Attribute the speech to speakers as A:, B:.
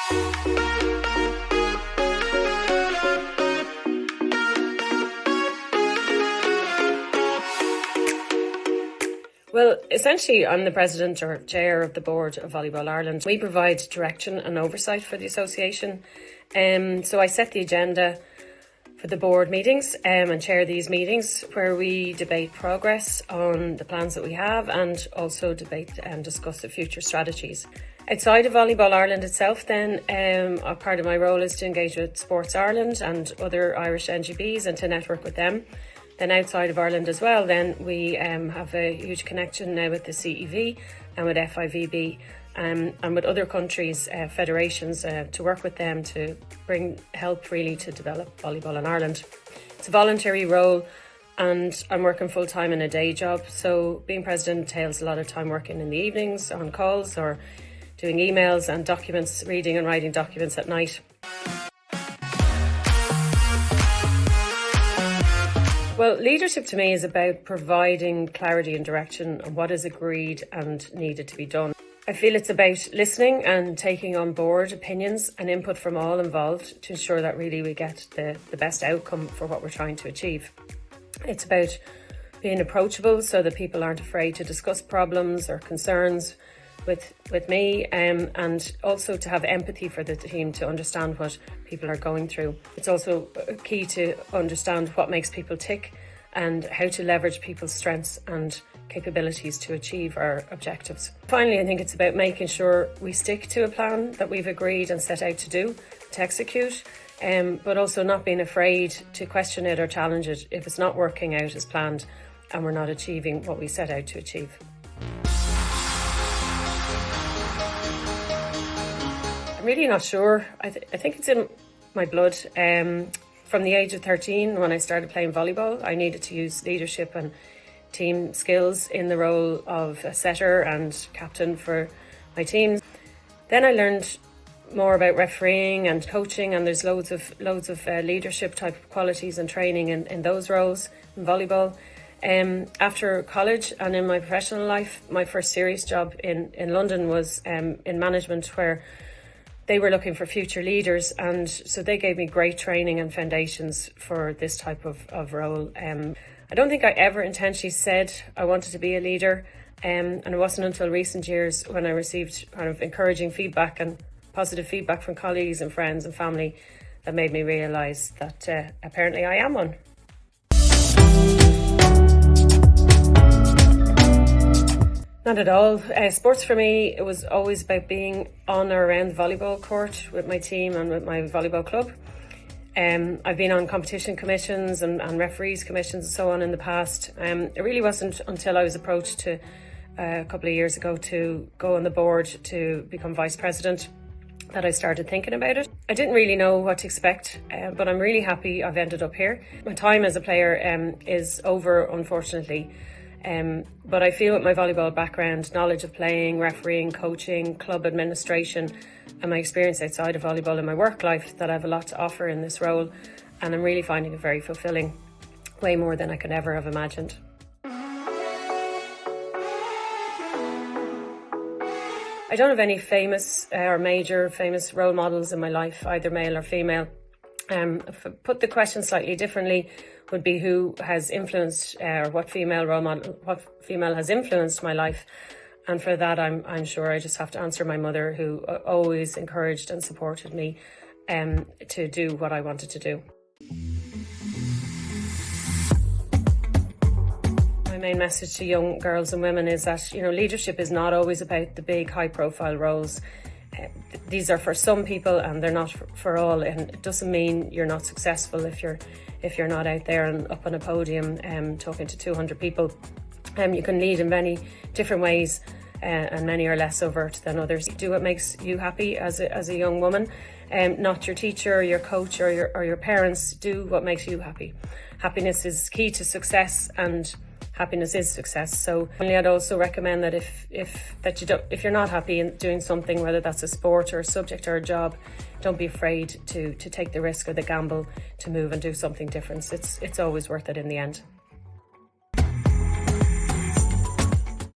A: Well, essentially, I'm the president or chair of the board of Volleyball Ireland. We provide direction and oversight for the association. So I set the agenda for the board meetings and chair these meetings where we debate progress on the plans that we have and also debate and discuss the future strategies. Outside of Volleyball Ireland itself then, a part of my role is to engage with Sports Ireland and other Irish NGBs and to network with them. Then outside of Ireland as well, then we have a huge connection now with the CEV and with FIVB and with other countries' federations to work with them to bring help really to develop volleyball in Ireland. It's a voluntary role and I'm working full time in a day job. So being president entails a lot of time working in the evenings on calls or doing emails and documents, reading and writing documents at night. Well, leadership to me is about providing clarity and direction on what is agreed and needed to be done. I feel it's about listening and taking on board opinions and input from all involved to ensure that really we get the best outcome for what we're trying to achieve. It's about being approachable so that people aren't afraid to discuss problems or concerns with me and also to have empathy for the team to understand what people are going through. It's also key to understand what makes people tick and how to leverage people's strengths and capabilities to achieve our objectives. Finally, I think it's about making sure we stick to a plan that we've agreed and set out to execute, but also not being afraid to question it or challenge it if it's not working out as planned and we're not achieving what we set out to achieve. I'm really not sure. I think it's in my blood. From the age of 13, when I started playing volleyball, I needed to use leadership and team skills in the role of a setter and captain for my team. Then I learned more about refereeing and coaching, and there's loads of leadership type qualities and training in those roles in volleyball. After college and in my professional life, my first serious job in London was in management, where they were looking for future leaders, and so they gave me great training and foundations for this type of role. I don't think I ever intentionally said I wanted to be a leader, and it wasn't until recent years when I received kind of encouraging feedback and positive feedback from colleagues and friends and family that made me realise that apparently I am one. Not at all. Sports for me, it was always about being on or around the volleyball court with my team and with my volleyball club. I've been on competition commissions and referees commissions and so on in the past. It really wasn't until I was approached a couple of years ago to go on the board to become vice president that I started thinking about it. I didn't really know what to expect, but I'm really happy I've ended up here. My time as a player is over, unfortunately. But I feel with my volleyball background, knowledge of playing, refereeing, coaching, club administration and my experience outside of volleyball in my work life that I have a lot to offer in this role, and I'm really finding it very fulfilling, way more than I could ever have imagined. I don't have any famous or major famous role models in my life, either male or female. If I put the question slightly differently, would be who has influenced or what female has influenced my life. And for that, I'm sure I just have to answer my mother, who always encouraged and supported me to do what I wanted to do. My main message to young girls and women is that, leadership is not always about the big high profile roles. These are for some people and they're not for all, and it doesn't mean you're not successful if you're not out there and up on a podium talking to 200 people. You can lead in many different ways and many are less overt than others. Do what makes you happy as a young woman, not your teacher or your coach or your parents. Do what makes you happy. Happiness is key to success, and happiness is success. So I'd also recommend that if you're not happy in doing something, whether that's a sport or a subject or a job, don't be afraid to take the risk or the gamble to move and do something different. It's always worth it in the end.